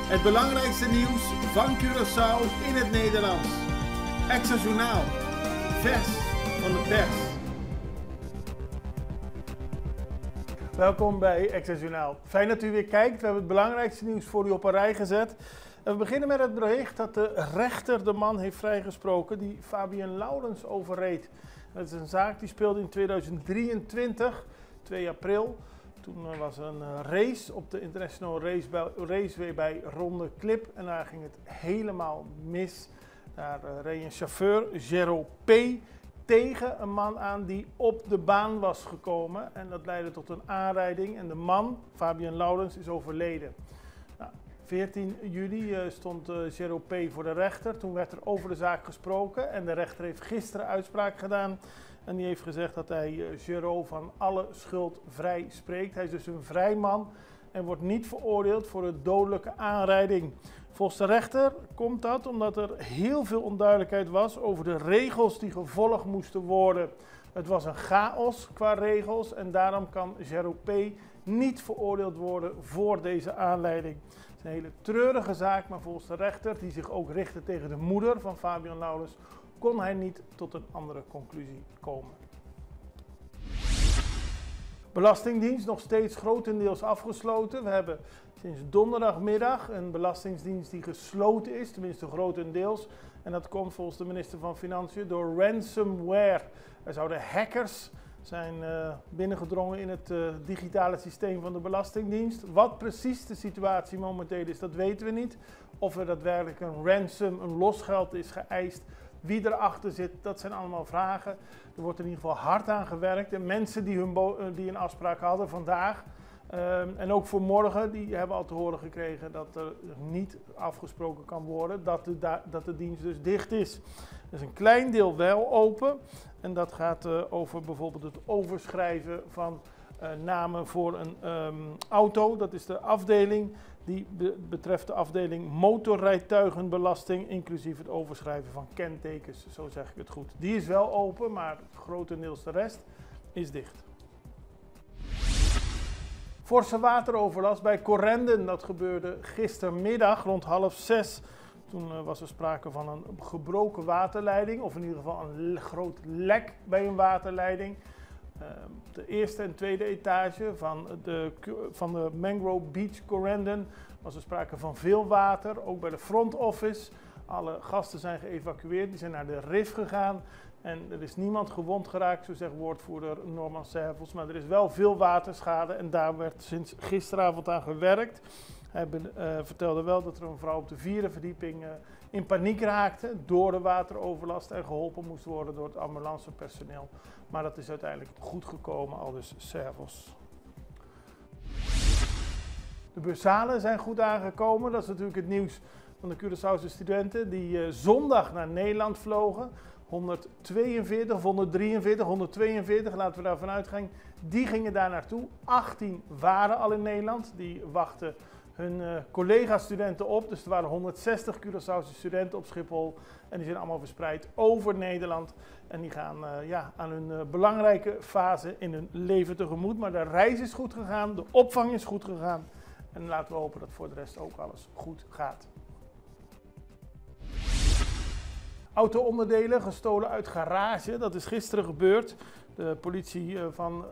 Het belangrijkste nieuws van Curaçao in het Nederlands. Extra Journaal. Vers van de pers. Welkom bij Extra Journaal. Fijn dat u weer kijkt. We hebben het belangrijkste nieuws voor u op een rij gezet. En we beginnen met het bericht dat de rechter de man heeft vrijgesproken die Fabian Laurens overreed. Dat is een zaak die speelde in 2023, 2 april. Toen was er een race op de International Raceway bij Ronde Clip en daar ging het helemaal mis. Daar reed een chauffeur, Jero P., tegen een man aan die op de baan was gekomen. En dat leidde tot een aanrijding en de man, Fabian Laurens, is overleden. 14 juli stond Jero P. voor de rechter. Toen werd er over de zaak gesproken en de rechter heeft gisteren uitspraak gedaan. En die heeft gezegd dat hij Jero van alle schuld vrij spreekt. Hij is dus een vrij man en wordt niet veroordeeld voor een dodelijke aanrijding. Volgens de rechter komt dat omdat er heel veel onduidelijkheid was over de regels die gevolgd moesten worden. Het was een chaos qua regels en daarom kan Jero P. niet veroordeeld worden voor deze aanleiding. Het is een hele treurige zaak, maar volgens de rechter, die zich ook richtte tegen de moeder van Fabian Laurens, kon hij niet tot een andere conclusie komen. Belastingdienst nog steeds grotendeels afgesloten. We hebben sinds donderdagmiddag een belastingdienst die gesloten is, tenminste grotendeels. En dat komt volgens de minister van Financiën door ransomware. Er zouden hackers zijn binnengedrongen in het digitale systeem van de Belastingdienst. Wat precies de situatie momenteel is, dat weten we niet. Of er daadwerkelijk een ransom, een losgeld is geëist. Wie erachter zit, dat zijn allemaal vragen. Er wordt in ieder geval hard aan gewerkt. En mensen die een afspraak hadden vandaag en ook voor morgen, die hebben al te horen gekregen dat er niet afgesproken kan worden dat de dienst dus dicht is. Er is een klein deel wel open en dat gaat over bijvoorbeeld het overschrijven van namen voor een auto. Dat is de afdeling. Die betreft de afdeling motorrijtuigenbelasting, inclusief het overschrijven van kentekens, zo zeg ik het goed. Die is wel open, maar grotendeels de rest is dicht. Forse wateroverlast bij Correnden, dat gebeurde gistermiddag rond 5:30. Toen was er sprake van een gebroken waterleiding, of in ieder geval een groot lek bij een waterleiding. De eerste en tweede etage van de Mangrove Beach Correnden was er sprake van veel water, ook bij de front office. Alle gasten zijn geëvacueerd, die zijn naar de RIF gegaan en er is niemand gewond geraakt, zo zegt woordvoerder Norman Servels. Maar er is wel veel waterschade en daar werd sinds gisteravond aan gewerkt. Hij vertelde wel dat er een vrouw op de 4e verdieping in paniek raakte door de wateroverlast en geholpen moest worden door het ambulancepersoneel. Maar dat is uiteindelijk goed gekomen, aldus Servos. De bursalen zijn goed aangekomen. Dat is natuurlijk het nieuws van de Curaçaose studenten die zondag naar Nederland vlogen. 142 of 143, 142, laten we daarvan uitgaan. Die gingen daar naartoe. 18 waren al in Nederland. Die wachten hun collega-studenten op. Dus er waren 160 Curaçaose studenten op Schiphol. En die zijn allemaal verspreid over Nederland. En die gaan aan hun belangrijke fase in hun leven tegemoet. Maar de reis is goed gegaan, de opvang is goed gegaan. En laten we hopen dat voor de rest ook alles goed gaat. Auto-onderdelen gestolen uit garage, dat is gisteren gebeurd. De politie van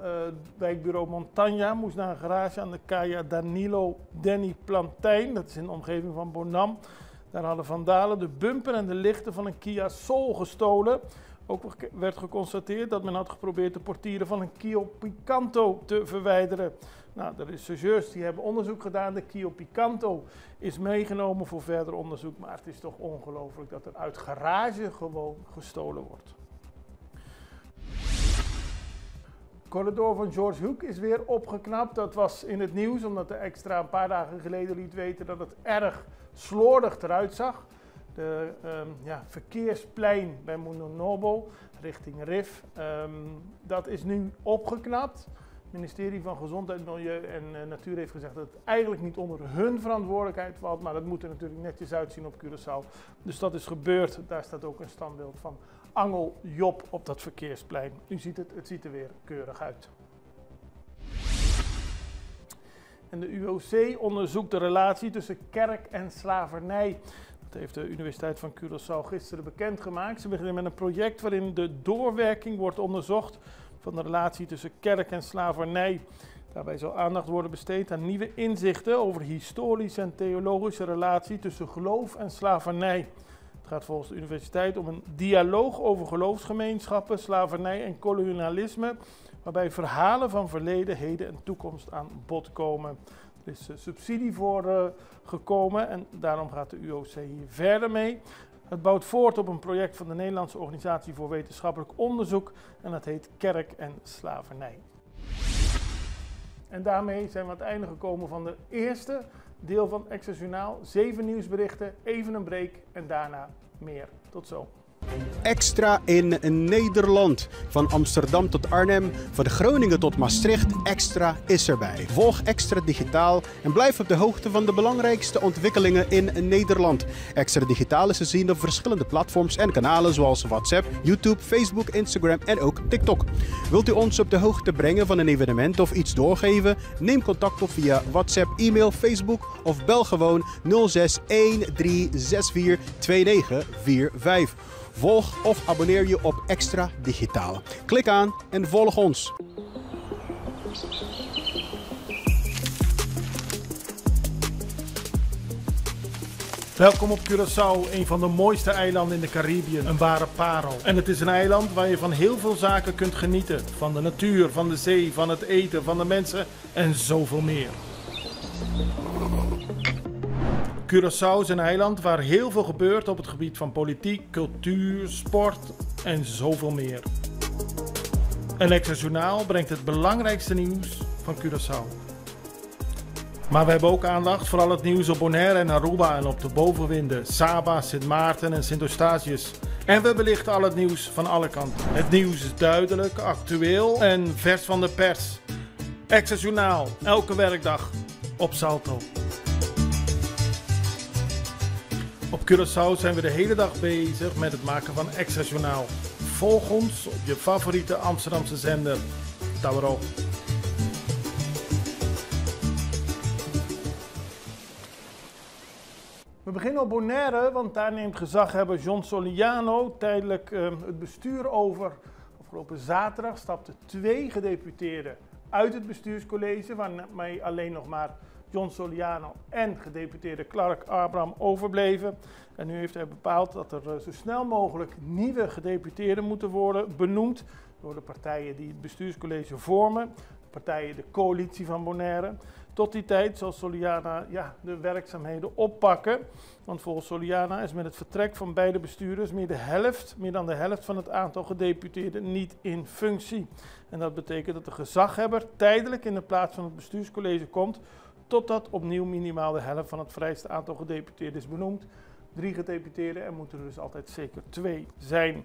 wijkbureau Montagna moest naar een garage aan de Caia Danilo Denny Plantijn. Dat is in de omgeving van Bonam. Daar hadden vandalen de bumper en de lichten van een Kia Soul gestolen. Ook werd geconstateerd dat men had geprobeerd de portieren van een Kia Picanto te verwijderen. Nou, de rechercheurs die hebben onderzoek gedaan. De Kia Picanto is meegenomen voor verder onderzoek. Maar het is toch ongelooflijk dat er uit garage gewoon gestolen wordt. De corridor van George Hoek is weer opgeknapt. Dat was in het nieuws omdat de Extra een paar dagen geleden liet weten dat het erg slordig eruit zag. De verkeersplein bij Mundo Novo richting RIF, dat is nu opgeknapt. Het ministerie van Gezondheid, Milieu en Natuur heeft gezegd dat het eigenlijk niet onder hun verantwoordelijkheid valt, maar dat moet er natuurlijk netjes uitzien op Curaçao. Dus dat is gebeurd. Daar staat ook een standbeeld van Angel Job op dat verkeersplein. U ziet het ziet er weer keurig uit. En de UOC onderzoekt de relatie tussen kerk en slavernij. Dat heeft de Universiteit van Curaçao gisteren bekendgemaakt. Ze beginnen met een project waarin de doorwerking wordt onderzocht van de relatie tussen kerk en slavernij. Daarbij zal aandacht worden besteed aan nieuwe inzichten over de historische en theologische relatie tussen geloof en slavernij. Het gaat volgens de universiteit om een dialoog over geloofsgemeenschappen, slavernij en kolonialisme, waarbij verhalen van verleden, heden en toekomst aan bod komen. Er is subsidie voor gekomen en daarom gaat de UOC hier verder mee. Het bouwt voort op een project van de Nederlandse Organisatie voor Wetenschappelijk Onderzoek en dat heet Kerk en Slavernij. En daarmee zijn we aan het einde gekomen van de eerste deel van Extra-Journaal. 7 nieuwsberichten, even een break en daarna meer. Tot zo. Extra in Nederland. Van Amsterdam tot Arnhem, van Groningen tot Maastricht, Extra is erbij. Volg Extra Digitaal en blijf op de hoogte van de belangrijkste ontwikkelingen in Nederland. Extra Digitaal is te zien op verschillende platforms en kanalen zoals WhatsApp, YouTube, Facebook, Instagram en ook TikTok. Wilt u ons op de hoogte brengen van een evenement of iets doorgeven? Neem contact op via WhatsApp, e-mail, Facebook of bel gewoon 06 1364 2945. Volg of abonneer je op Extra Digitaal. Klik aan en volg ons. Welkom op Curaçao, een van de mooiste eilanden in de Caribiën. Een ware parel. En het is een eiland waar je van heel veel zaken kunt genieten. Van de natuur, van de zee, van het eten, van de mensen en zoveel meer. Curaçao is een eiland waar heel veel gebeurt op het gebied van politiek, cultuur, sport en zoveel meer. En Extra-Journaal brengt het belangrijkste nieuws van Curaçao. Maar we hebben ook aandacht voor al het nieuws op Bonaire en Aruba en op de bovenwinden, Saba, Sint Maarten en Sint Eustatius. En we belichten al het nieuws van alle kanten. Het nieuws is duidelijk, actueel en vers van de pers. Extra-Journaal, elke werkdag op Salto. Op Curaçao zijn we de hele dag bezig met het maken van Extra-Journaal. Volg ons op je favoriete Amsterdamse zender, Tauro. We beginnen op Bonaire, want daar neemt gezaghebber John Soliano tijdelijk het bestuur over. Afgelopen zaterdag stapten 2 gedeputeerden uit het bestuurscollege, waarmee alleen nog maar John Soliano en gedeputeerde Clark Abraham overbleven. En nu heeft hij bepaald dat er zo snel mogelijk nieuwe gedeputeerden moeten worden benoemd door de partijen die het bestuurscollege vormen, de partijen de coalitie van Bonaire. Tot die tijd zal Soliana de werkzaamheden oppakken. Want volgens Soliana is met het vertrek van beide bestuurders meer dan de helft van het aantal gedeputeerden niet in functie. En dat betekent dat de gezaghebber tijdelijk in de plaats van het bestuurscollege komt, totdat opnieuw minimaal de helft van het vrijste aantal gedeputeerden is benoemd. 3 gedeputeerden, er moeten er dus altijd zeker 2 zijn.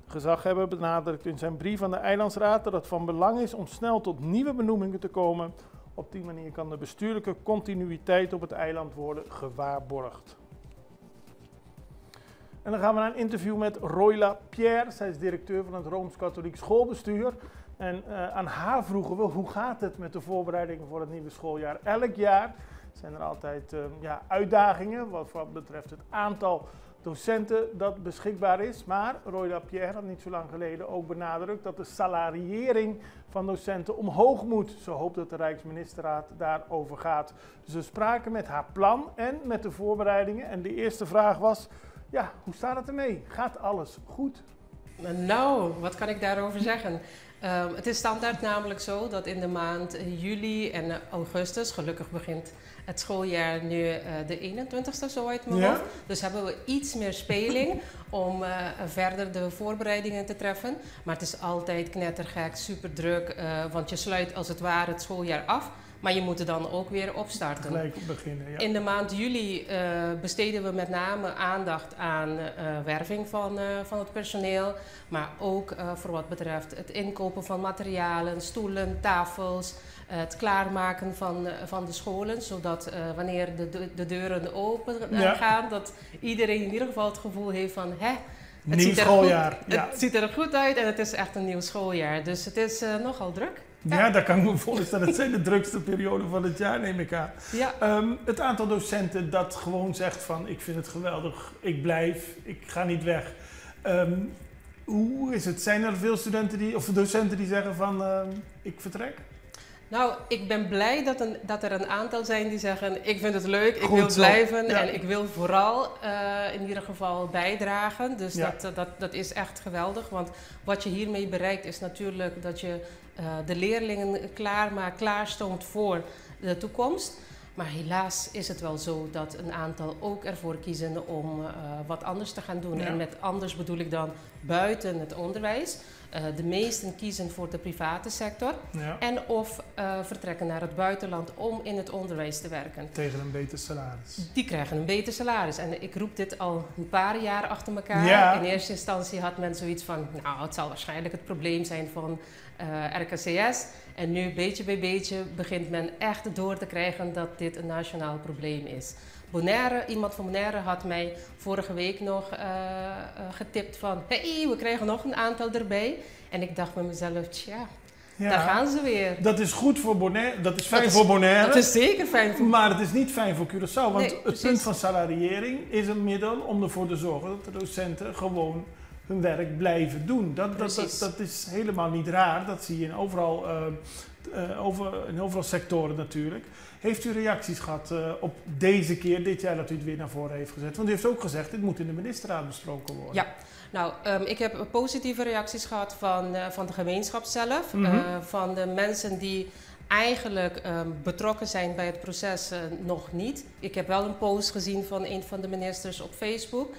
De gezaghebber benadrukt in zijn brief aan de Eilandsraad dat het van belang is om snel tot nieuwe benoemingen te komen. Op die manier kan de bestuurlijke continuïteit op het eiland worden gewaarborgd. En dan gaan we naar een interview met Royla Pierre. Zij is directeur van het Rooms-Katholiek Schoolbestuur. En aan haar vroegen we, hoe gaat het met de voorbereidingen voor het nieuwe schooljaar? Elk jaar zijn er altijd uitdagingen wat betreft het aantal docenten dat beschikbaar is. Maar Royla Pierre had niet zo lang geleden ook benadrukt dat de salariëring van docenten omhoog moet. Ze hoopt dat de Rijksministerraad daarover gaat. Dus we spraken met haar plan en met de voorbereidingen. En de eerste vraag was, hoe staat het ermee? Gaat alles goed? Nou, wat kan ik daarover zeggen? Het is standaard namelijk zo dat in de maand juli en augustus, gelukkig begint het schooljaar nu de 21ste zo uit mijn hoofd. Dus hebben we iets meer speling om verder de voorbereidingen te treffen. Maar het is altijd knettergek, super druk, want je sluit als het ware het schooljaar af. Maar je moet er dan ook weer opstarten. Gelijk beginnen, ja. In de maand juli besteden we met name aandacht aan werving van het personeel. Maar ook voor wat betreft het inkopen van materialen, stoelen, tafels. Het klaarmaken van de scholen. Zodat wanneer de deuren open gaan, dat iedereen in ieder geval het gevoel heeft van... Nieuw schooljaar. Het ziet er goed uit en het is echt een nieuw schooljaar. Dus het is nogal druk. Ja, dat kan ik me voorstellen. Het zijn de drukste perioden van het jaar, neem ik aan. Ja. Het aantal docenten dat gewoon zegt van ik vind het geweldig, ik blijf, ik ga niet weg. Hoe is het? Zijn er veel studenten of docenten die zeggen van ik vertrek? Nou, ik ben blij dat er een aantal zijn die zeggen ik vind het leuk, ik Goed wil zo. blijven Ja. en ik wil vooral in ieder geval bijdragen. Dus Ja. dat is echt geweldig, want wat je hiermee bereikt is natuurlijk dat je de leerlingen klaarstoomt voor de toekomst. Maar helaas is het wel zo dat een aantal ook ervoor kiezen om wat anders te gaan doen. Ja. En met anders bedoel ik dan buiten het onderwijs. De meesten kiezen voor de private sector Ja. en of vertrekken naar het buitenland om in het onderwijs te werken. Tegen een beter salaris. Die krijgen een beter salaris. En ik roep dit al een paar jaar achter elkaar. Ja. In eerste instantie had men zoiets van, nou, het zal waarschijnlijk het probleem zijn van RKCS. En nu, beetje bij beetje, begint men echt door te krijgen dat dit een nationaal probleem is. Bonaire, iemand van Bonaire had mij vorige week nog getipt van, hey, we krijgen nog een aantal erbij. En ik dacht bij mezelf, tja, daar gaan ze weer. Dat is goed voor Bonaire, dat is fijn voor Bonaire. Dat is zeker fijn voor Maar het is niet fijn voor Curaçao, want Nee, het precies. punt van salariëring is een middel om ervoor te zorgen dat de docenten gewoon hun werk blijven doen. Dat is helemaal niet raar, dat zie je in overal sectoren natuurlijk. Heeft u reacties gehad op deze keer, dit jaar dat u het weer naar voren heeft gezet? Want u heeft ook gezegd, dit moet in de ministerraad besproken worden. Ja, nou, ik heb positieve reacties gehad van de gemeenschap zelf. Van de mensen die eigenlijk betrokken zijn bij het proces nog niet. Ik heb wel een post gezien van een van de ministers op Facebook.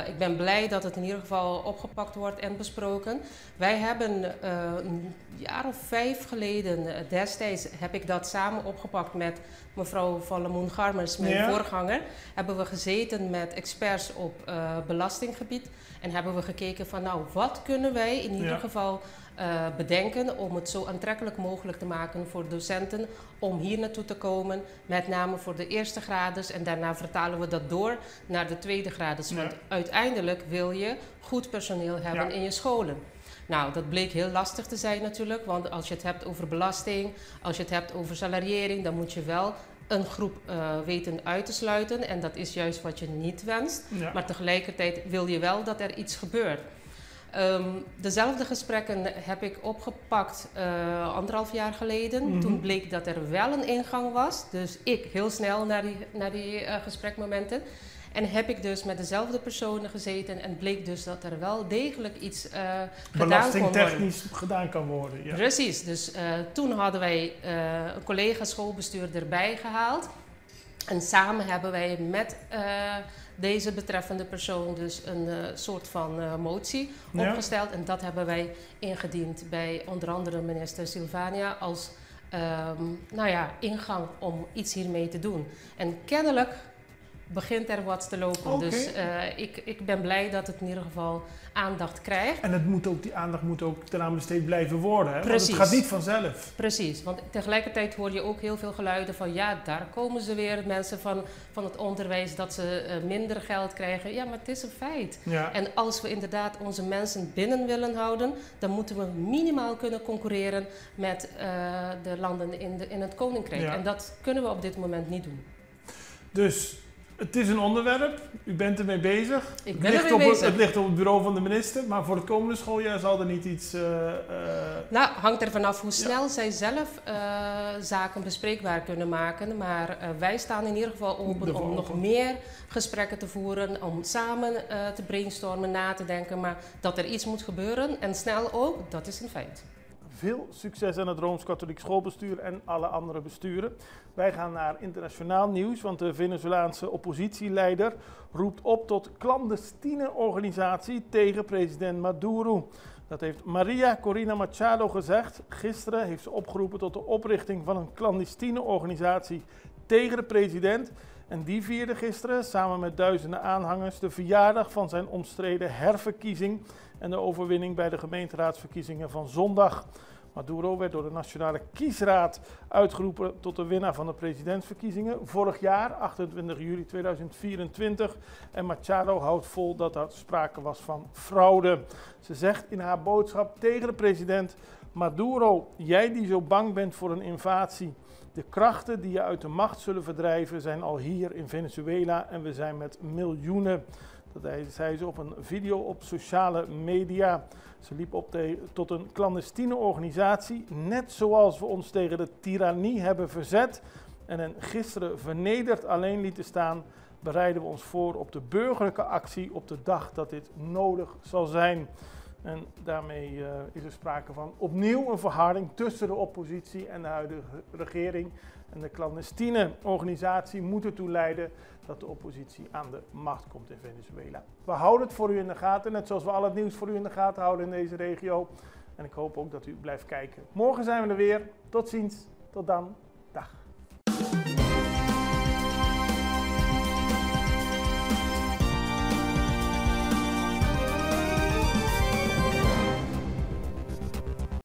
Ik ben blij dat het in ieder geval opgepakt wordt en besproken. Wij hebben een jaar of 5 geleden, destijds heb ik dat samen opgepakt met mevrouw Van Lemoen-Garmers, mijn voorganger. Hebben we gezeten met experts op belastinggebied en hebben we gekeken van nou, wat kunnen wij in ieder geval bedenken om het zo aantrekkelijk mogelijk te maken voor docenten om hier naartoe te komen, met name voor de eerste graders en daarna vertalen we dat door naar de tweede graders. Want uiteindelijk wil je goed personeel hebben in je scholen. Nou, dat bleek heel lastig te zijn natuurlijk, want als je het hebt over belasting, als je het hebt over salariering, dan moet je wel een groep weten uit te sluiten en dat is juist wat je niet wenst. Ja. Maar tegelijkertijd wil je wel dat er iets gebeurt. Dezelfde gesprekken heb ik opgepakt 1,5 jaar geleden. Toen bleek dat er wel een ingang was. Dus ik heel snel naar die gesprekmomenten. En heb ik dus met dezelfde personen gezeten en bleek dus dat er wel degelijk iets gedaan kon worden. Belastingtechnisch gedaan kan worden. Ja. Precies, dus toen hadden wij een collega schoolbestuur erbij gehaald. En samen hebben wij met deze betreffende persoon dus een soort van motie opgesteld. En dat hebben wij ingediend bij onder andere minister Sylvania als ingang om iets hiermee te doen. En kennelijk begint er wat te lopen. Okay. Dus ik ben blij dat het in ieder geval aandacht krijgt. En die aandacht moet ook ten besteed blijven worden. Hè? Precies. Want het gaat niet vanzelf. Precies, want tegelijkertijd hoor je ook heel veel geluiden van ja, daar komen ze weer, mensen van het onderwijs, dat ze minder geld krijgen. Ja, maar het is een feit. Ja. En als we inderdaad onze mensen binnen willen houden, dan moeten we minimaal kunnen concurreren met de landen in het Koninkrijk. Ja. En dat kunnen we op dit moment niet doen. Dus het is een onderwerp, u bent ermee bezig. Ik ben ermee bezig. Het ligt op het bureau van de minister, maar voor het komende schooljaar zal er niet iets... Nou, hangt er vanaf hoe snel zij zelf zaken bespreekbaar kunnen maken. Maar wij staan in ieder geval open om nog meer gesprekken te voeren, om samen te brainstormen, na te denken. Maar dat er iets moet gebeuren en snel ook, dat is een feit. Veel succes aan het Rooms-Katholiek Schoolbestuur en alle andere besturen. Wij gaan naar internationaal nieuws, want de Venezolaanse oppositieleider roept op tot clandestine organisatie tegen president Maduro. Dat heeft Maria Corina Machado gezegd. Gisteren heeft ze opgeroepen tot de oprichting van een clandestine organisatie tegen de president. En die vierde gisteren samen met duizenden aanhangers de verjaardag van zijn omstreden herverkiezing en de overwinning bij de gemeenteraadsverkiezingen van zondag. Maduro werd door de Nationale Kiesraad uitgeroepen tot de winnaar van de presidentsverkiezingen vorig jaar, 28 juli 2024. En Machado houdt vol dat er sprake was van fraude. Ze zegt in haar boodschap tegen de president: Maduro, jij die zo bang bent voor een invasie. De krachten die je uit de macht zullen verdrijven zijn al hier in Venezuela en we zijn met miljoenen. Dat zei ze op een video op sociale media. Ze liep op tot een clandestine organisatie, net zoals we ons tegen de tirannie hebben verzet en hen gisteren vernederd alleen lieten staan, bereiden we ons voor op de burgerlijke actie op de dag dat dit nodig zal zijn. En daarmee is er sprake van opnieuw een verharding tussen de oppositie en de huidige regering. En de clandestine organisatie moet ertoe leiden dat de oppositie aan de macht komt in Venezuela. We houden het voor u in de gaten, net zoals we al het nieuws voor u in de gaten houden in deze regio. En ik hoop ook dat u blijft kijken. Morgen zijn we er weer. Tot ziens. Tot dan.